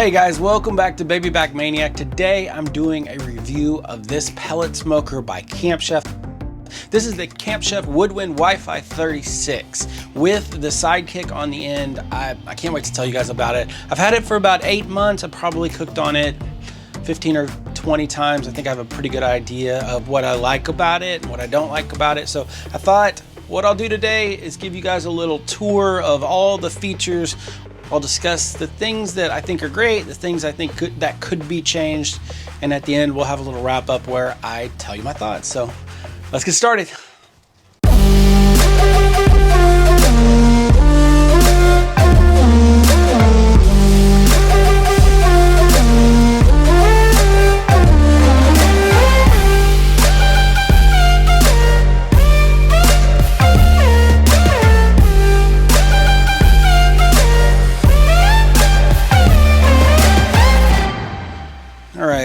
Hey guys, welcome back to Baby Back Maniac. Today I'm doing a review of this pellet smoker by Camp Chef. This is the Camp Chef Woodwind Wifi 36 with the sidekick on the end. I can't wait to tell you guys about it. I've had it for about 8 months. I probably cooked on it 15 or 20 times. I think I have a pretty good idea of what I like about it and what I don't like about it. So I thought what I'll do today is give you guys a little tour of all the features. I'll discuss the things that I think are great, the things I think that could be changed, and at the end we'll have a little wrap up where I tell you my thoughts. So let's get started.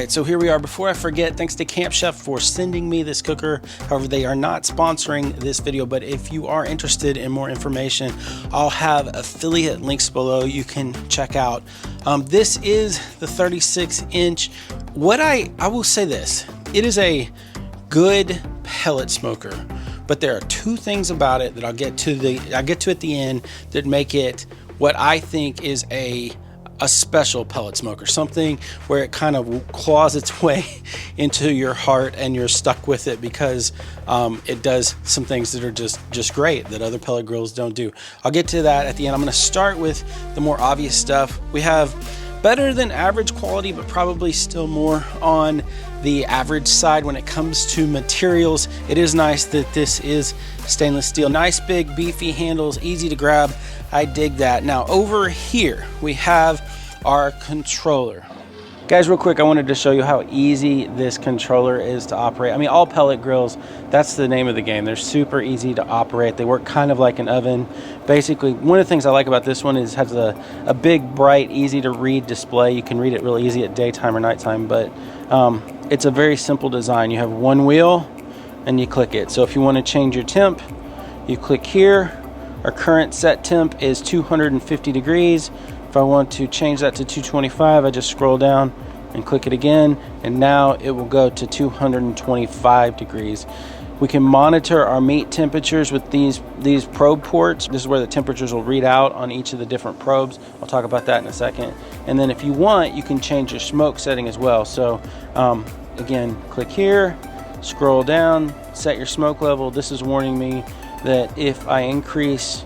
So here we are. Before I forget, thanks to Camp Chef for sending me this cooker. However, they are not sponsoring this video, but if you are interested in more information, I'll have affiliate links below you can check out. This is the 36-inch. I will say this, it is a good pellet smoker, but there are two things about it that I'll get to at the end that make it what I think is a special pellet smoker, something where it kind of claws its way into your heart and you're stuck with it because it does some things that are just great that other pellet grills don't do. I'll get to that at the end. I'm going to start with the more obvious stuff. We have better than average quality, but probably still more on the average side when it comes to materials. It is nice that this is stainless steel. Nice big beefy handles, easy to grab. I dig that. Now over here we have our controller. Guys, real quick, I wanted to show you how easy this controller is to operate. I mean, all pellet grills, that's the name of the game. They're super easy to operate. They work kind of like an oven. Basically, one of the things I like about this one is it has a big, bright, easy to read display. You can read it real easy at daytime or nighttime, but it's a very simple design. You have one wheel and you click it. So if you want to change your temp, you click here. Our current set temp is 250 degrees. If I want to change that to 225, I just scroll down and click it again, and now it will go to 225 degrees. We can monitor our meat temperatures with these probe ports. This is where the temperatures will read out on each of the different probes. I'll talk about that in a second. And then if you want, you can change your smoke setting as well. So again, click here, scroll down, set your smoke level. This is warning me that if I increase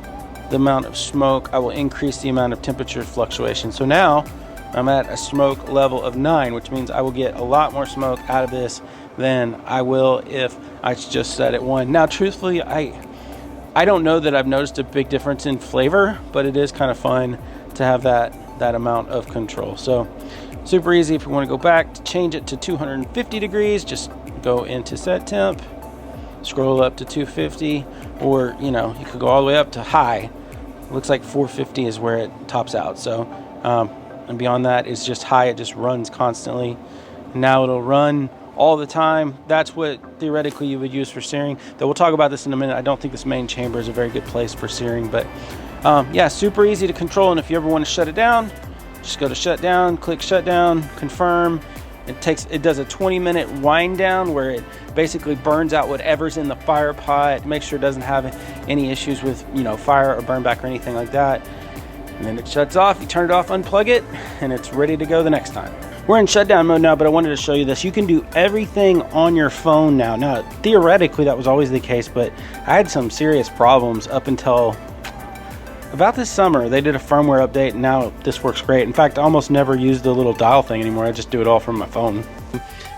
the amount of smoke, I will increase the amount of temperature fluctuation. So now I'm at a smoke level of 9, which means I will get a lot more smoke out of this than I will if I just set it 1. Now, truthfully, I don't know that I've noticed a big difference in flavor, but it is kind of fun to have that amount of control. So super easy. If you want to go back to change it to 250 degrees, just go into set temp, scroll up to 250, or you could go all the way up to high. It looks like 450 is where it tops out. So and beyond that is just high. It just runs constantly. Now it'll run all the time. That's what theoretically you would use for searing. Though we'll talk about this in a minute. I don't think this main chamber is a very good place for searing, but yeah, super easy to control. And if you ever want to shut it down, just go to shut down, click shut down, confirm. It does a 20-minute wind down where it basically burns out whatever's in the fire pot, make sure it doesn't have any issues with fire or burn back or anything like that. And then it shuts off. You turn it off, unplug it, and it's ready to go the next time. We're in shutdown mode now, but I wanted to show you this. You can do everything on your phone now. Now, theoretically, that was always the case, but I had some serious problems up until about this summer. They did a firmware update, and now this works great. In fact, I almost never use the little dial thing anymore. I just do it all from my phone.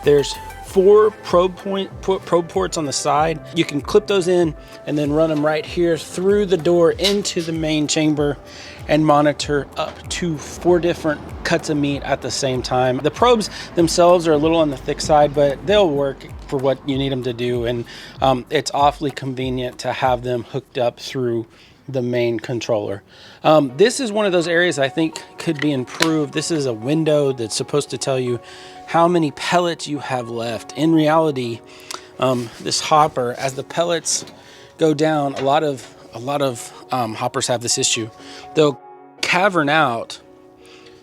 There's 4 probe ports on the side. You can clip those in and then run them right here through the door into the main chamber and monitor up to 4 different cuts of meat at the same time. The probes themselves are a little on the thick side, but they'll work for what you need them to do, and it's awfully convenient to have them hooked up through the main controller. This is one of those areas I think could be improved. This is a window that's supposed to tell you how many pellets you have left. In reality, this hopper, as the pellets go down, a lot of hoppers have this issue. They'll cavern out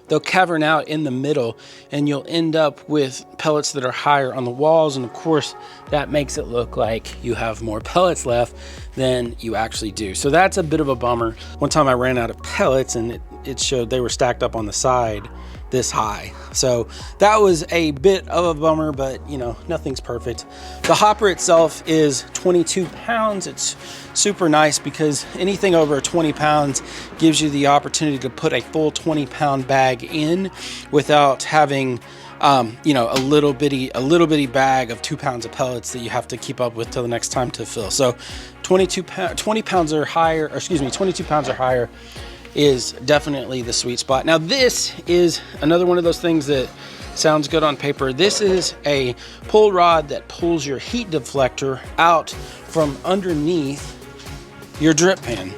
they'll cavern out in the middle, and you'll end up with pellets that are higher on the walls. And of course, that makes it look like you have more pellets left than you actually do. So that's a bit of a bummer. One time I ran out of pellets, and it showed they were stacked up on the side this high. So that was a bit of a bummer, but you know, nothing's perfect. The hopper itself is 22 pounds. It's super nice because anything over 20 pounds gives you the opportunity to put a full 20-pound bag in without having you know, a little bitty bag of 2 pounds of pellets that you have to keep up with till the next time to fill. So 20 pounds or higher, or excuse me, 22 pounds or higher is definitely the sweet spot. Now this is another one of those things that sounds good on paper. This is a pull rod that pulls your heat deflector out from underneath your drip pan.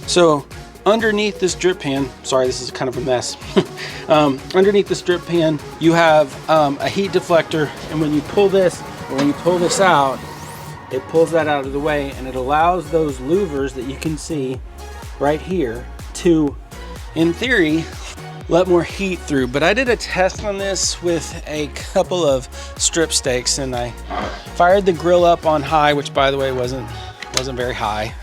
So underneath this drip pan, sorry, this is kind of a mess. Underneath this drip pan, you have a heat deflector, and when you pull this, or when you pull this out, it pulls that out of the way, and it allows those louvers that you can see right here to, in theory, let more heat through. But I did a test on this with a couple of strip steaks, and I fired the grill up on high, which by the way wasn't very high.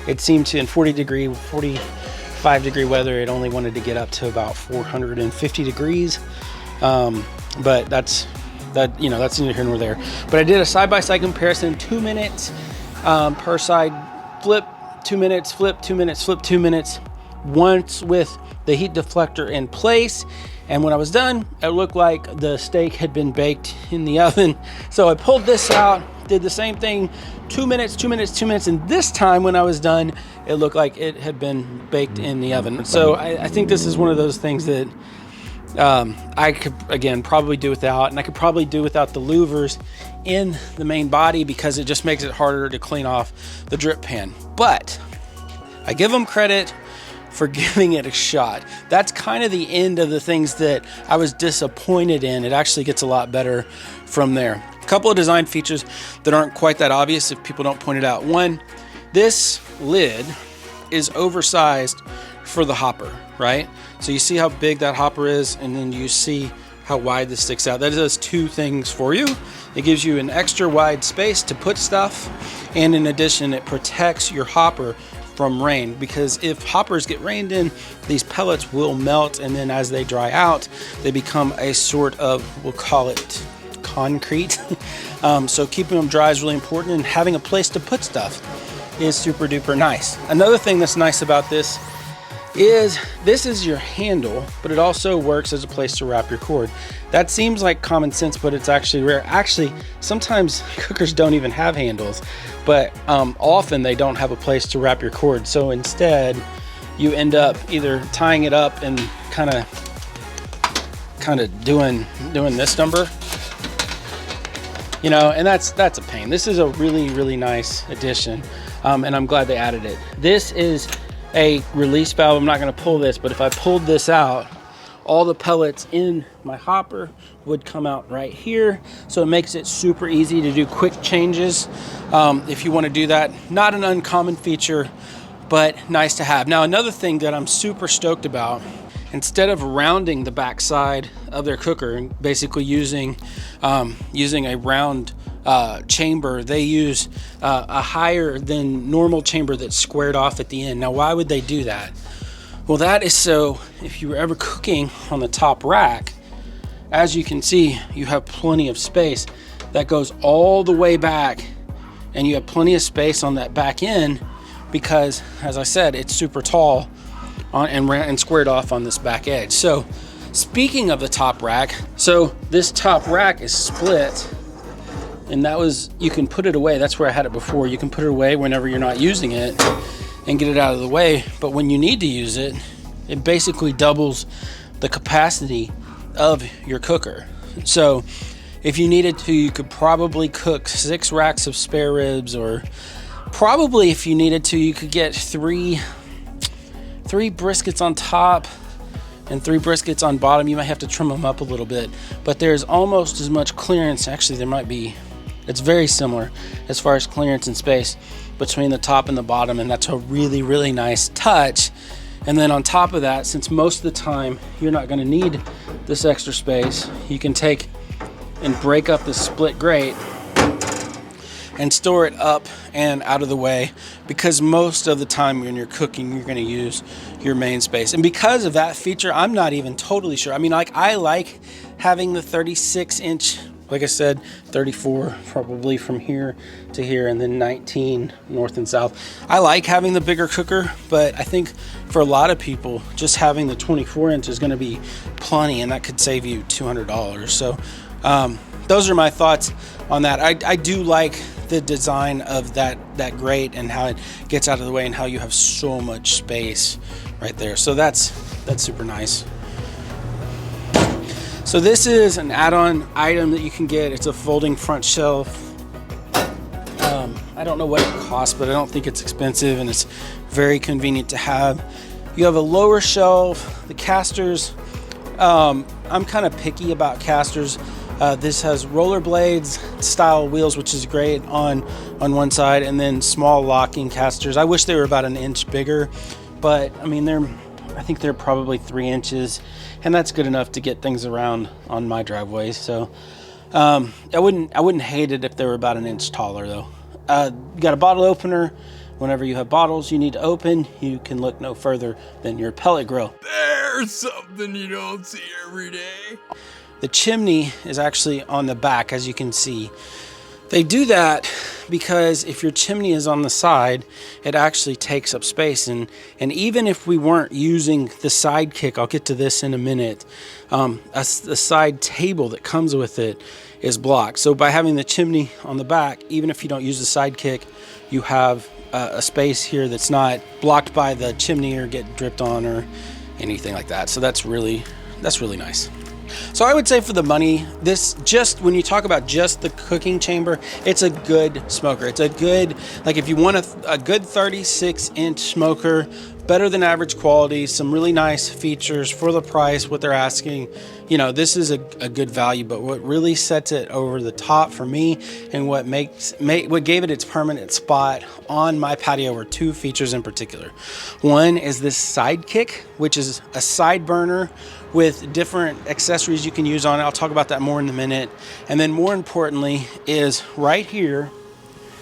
It seemed to, in 45 degree weather, it only wanted to get up to about 450 degrees. But that's neither here nor there. But I did a side-by-side comparison, 2 minutes per side, flip 2 minutes, flip 2 minutes, flip 2 minutes, once with the heat deflector in place. And when I was done, it looked like the steak had been baked in the oven. So I pulled this out, did the same thing, 2 minutes, 2 minutes, 2 minutes, and this time when I was done, it looked like it had been baked in the oven. So I think this is one of those things that I could, again, probably do without, and I could probably do without the louvers in the main body because it just makes it harder to clean off the drip pan. But I give them credit for giving it a shot. That's kind of the end of the things that I was disappointed in. It actually gets a lot better from there. A couple of design features that aren't quite that obvious if people don't point it out. One, this lid is oversized for the hopper, right? So you see how big that hopper is, and then you see how wide this sticks out. That does two things for you. It gives you an extra wide space to put stuff, and in addition, it protects your hopper from rain, because if hoppers get rained in, these pellets will melt, and then as they dry out, they become a sort of, we'll call it concrete. So keeping them dry is really important, and having a place to put stuff is super duper nice. Another thing that's nice about this is your handle, but it also works as a place to wrap your cord. That seems like common sense, but it's actually rare. Actually, sometimes cookers don't even have handles, but often they don't have a place to wrap your cord. So instead, you end up either tying it up and kind of doing this number, you know, and that's a pain. This is a really, really nice addition, and I'm glad they added it. This is a release valve. I'm not going to pull this, but if I pulled this out, all the pellets in my hopper would come out right here. So it makes it super easy to do quick changes if you want to do that. Not an uncommon feature, but nice to have. Now, another thing that I'm super stoked about, instead of rounding the backside of their cooker and basically using a round chamber, they use a higher than normal chamber that's squared off at the end. Now, why would they do that? Well, that is so if you were ever cooking on the top rack, as you can see, you have plenty of space that goes all the way back, and you have plenty of space on that back end because, as I said, it's super tall and squared off on this back edge. So speaking of the top rack, so this top rack is split, and that was, you can put it away. That's where I had it before. You can put it away whenever you're not using it and get it out of the way. But when you need to use it, it basically doubles the capacity of your cooker. So if you needed to, you could probably cook 6 racks of spare ribs, or probably if you needed to, you could get three briskets on top and 3 briskets on bottom. You might have to trim them up a little bit, but there's almost as much clearance. Actually, there might be, it's very similar as far as clearance and space between the top and the bottom, and that's a really, really nice touch And then on top of that, since most of the time you're not going to need this extra space, you can take and break up the split grate and store it up and out of the way, because most of the time when you're cooking, you're going to use your main space. And because of that feature, I'm not even totally sure. I mean, like, I like having the 36-inch, like I said, 34 probably from here to here, and then 19 north and south. I like having the bigger cooker, but I think for a lot of people, just having the 24-inch is going to be plenty, and that could save you $200. So those are my thoughts on that. I do like the design of that grate and how it gets out of the way and how you have so much space right there. So that's super nice. So this is an add-on item that you can get. It's a folding front shelf. I don't know what it costs, but I don't think it's expensive, and it's very convenient to have. You have a lower shelf. The casters, I'm kind of picky about casters. This has rollerblades style wheels, which is great on one side, and then small locking casters. I wish they were about an inch bigger, but I mean, I think they're probably 3 inches, and that's good enough to get things around on my driveway. So I wouldn't hate it if they were about an inch taller though. You got a bottle opener. Whenever you have bottles you need to open, you can look no further than your pellet grill. There's something you don't see every day. The chimney is actually on the back, as you can see. They do that because if your chimney is on the side, it actually takes up space. And even if we weren't using the sidekick, I'll get to this in a minute, the side table that comes with it is blocked. So by having the chimney on the back, even if you don't use the sidekick, you have a space here that's not blocked by the chimney or get dripped on or anything like that. So that's really nice. So I would say for the money, this, just when you talk about just the cooking chamber, it's a good smoker. It's a good, like if you want a good 36-inch smoker, better than average quality, some really nice features for the price, what they're asking, you know, this is a good value. But what really sets it over the top for me and what gave it its permanent spot on my patio were two features in particular. One is this sidekick, which is a side burner with different accessories you can use on it. I'll talk about that more in a minute. And then more importantly is right here,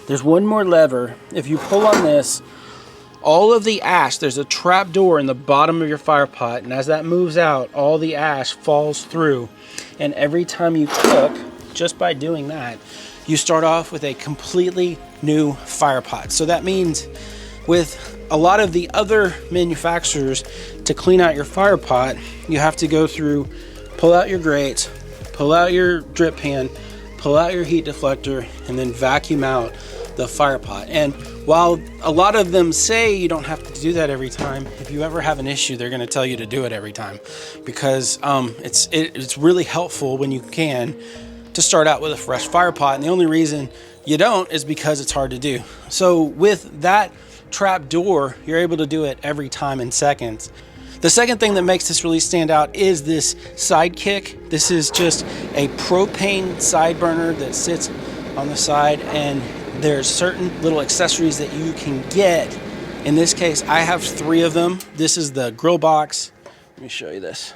there's one more lever. If you pull on this, all of the ash, there's a trap door in the bottom of your fire pot, and as that moves out, all the ash falls through. And every time you cook, just by doing that, you start off with a completely new fire pot. So that means with a lot of the other manufacturers, to clean out your fire pot, you have to go through, pull out your grates, pull out your drip pan, pull out your heat deflector, and then vacuum out the fire pot. And while a lot of them say you don't have to do that every time, if you ever have an issue, they're going to tell you to do it every time, because it's really helpful when you can to start out with a fresh fire pot. And the only reason you don't is because it's hard to do. So with that trap door, you're able to do it every time in seconds. The second thing that makes this really stand out is this sidekick. This is just a propane side burner that sits on the side, and there's certain little accessories that you can get. In this case, I have 3 of them. This is the grill box. Let me show you this.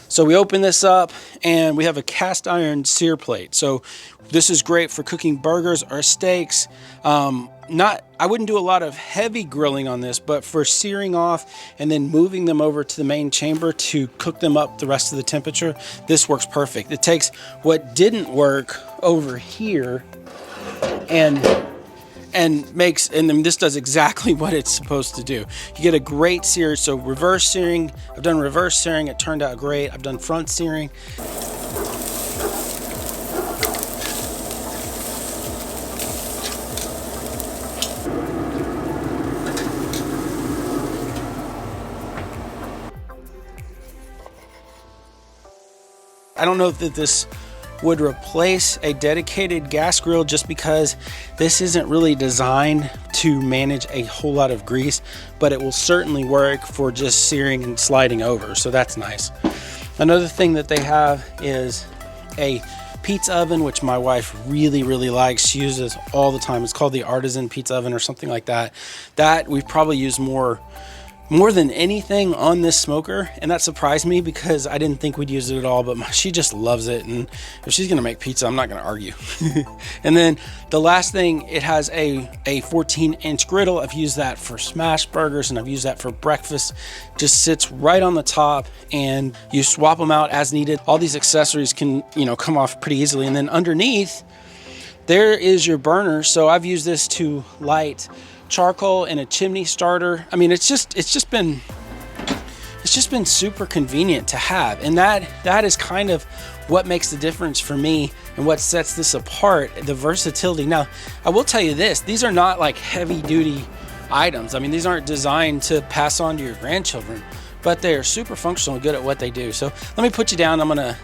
So we open this up and we have a cast iron sear plate. So this is great for cooking burgers or steaks. I wouldn't do a lot of heavy grilling on this, but for searing off and then moving them over to the main chamber to cook them up the rest of the temperature, this works perfect. It takes what didn't work over here and then this does exactly what it's supposed to do. You get a great sear. So reverse searing, I've done reverse searing, it turned out great. I've done front searing. I don't know that this would replace a dedicated gas grill, just because this isn't really designed to manage a whole lot of grease, but it will certainly work for just searing and sliding over. So that's nice. Another thing that they have is a pizza oven, which my wife really, really likes. She uses all the time. It's called the Artisan Pizza Oven or something like that. That we've probably used more than anything on this smoker, and that surprised me because I didn't think we'd use it at all, but she just loves it, and if she's gonna make pizza, I'm not gonna argue. And then the last thing, it has a 14-inch griddle. I've used that for smash burgers, and I've used that for breakfast. Just sits right on the top, and you swap them out as needed. All these accessories can, you know, come off pretty easily. And then underneath there is your burner. So I've used this to light charcoal and a chimney starter. I mean, it's just been super convenient to have, and that is kind of what makes the difference for me and what sets this apart, the versatility. Now, I will tell you this, these are not like heavy duty items. I mean, these aren't designed to pass on to your grandchildren, but they are super functional and good at what they do. So let me put you down. I'm gonna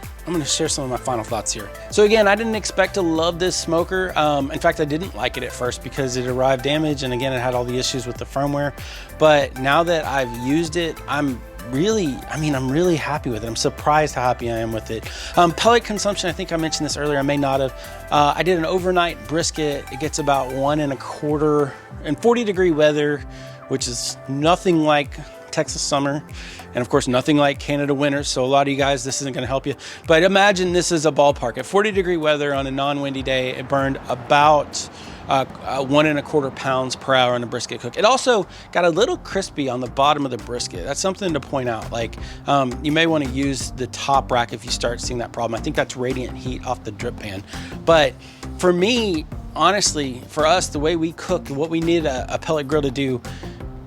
share some of my final thoughts here. So again, I didn't expect to love this smoker. In fact, I didn't like it at first because it arrived damaged, and again, it had all the issues with the firmware. But now that I've used it, I'm really happy with it. I'm surprised how happy I am with it. Pellet consumption, I think I mentioned this earlier, I may not have. I did an overnight brisket. It gets about 1 1/4 in 40-degree weather, which is nothing like Texas summer, and of course nothing like Canada winter. So a lot of you guys, this isn't going to help you, but imagine this is a ballpark. At 40-degree weather on a non-windy day, it burned about 1 1/4 pounds per hour on the brisket cook. It also got a little crispy on the bottom of the brisket. That's something to point out. Like, you may want to use the top rack if you start seeing that problem. I think that's radiant heat off the drip pan. But for me, honestly, for us, the way we cook, what we need a pellet grill to do,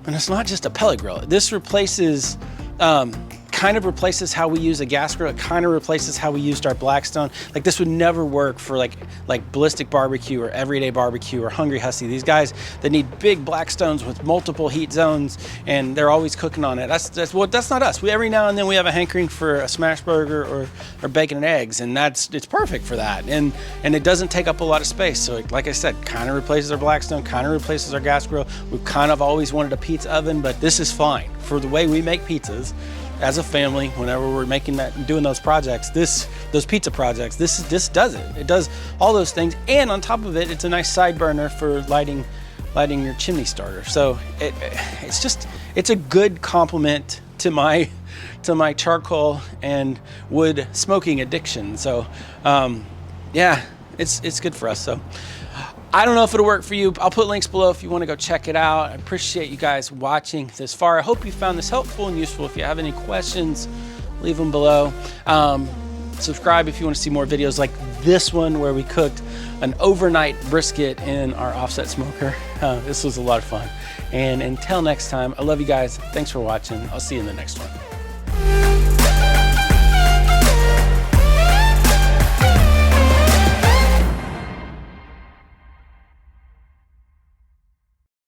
and it's not just a pellet grill. This replaces, kind of replaces how we use a gas grill. It kind of replaces how we used our Blackstone. Like, this would never work for like Ballistic Barbecue or Everyday Barbecue or Hungry Hussy. These guys that need big Blackstones with multiple heat zones, and they're always cooking on it. That's not us. Every now and then we have a hankering for a smash burger or bacon and eggs, and it's perfect for that. And it doesn't take up a lot of space. So like I said, kind of replaces our Blackstone, kind of replaces our gas grill. We've kind of always wanted a pizza oven, but this is fine for the way we make pizzas as a family. Whenever we're making that and doing those projects, those pizza projects, this does it. It does all those things, and on top of it, it's a nice side burner for lighting your chimney starter. So it's a good complement to my charcoal and wood smoking addiction. So yeah, it's good for us. So I don't know if it'll work for you. I'll put links below if you want to go check it out. I appreciate you guys watching this far. I hope you found this helpful and useful. If you have any questions, leave them below. Subscribe if you want to see more videos like this one where we cooked an overnight brisket in our offset smoker. This was a lot of fun. And until next time, I love you guys. Thanks for watching. I'll see you in the next one.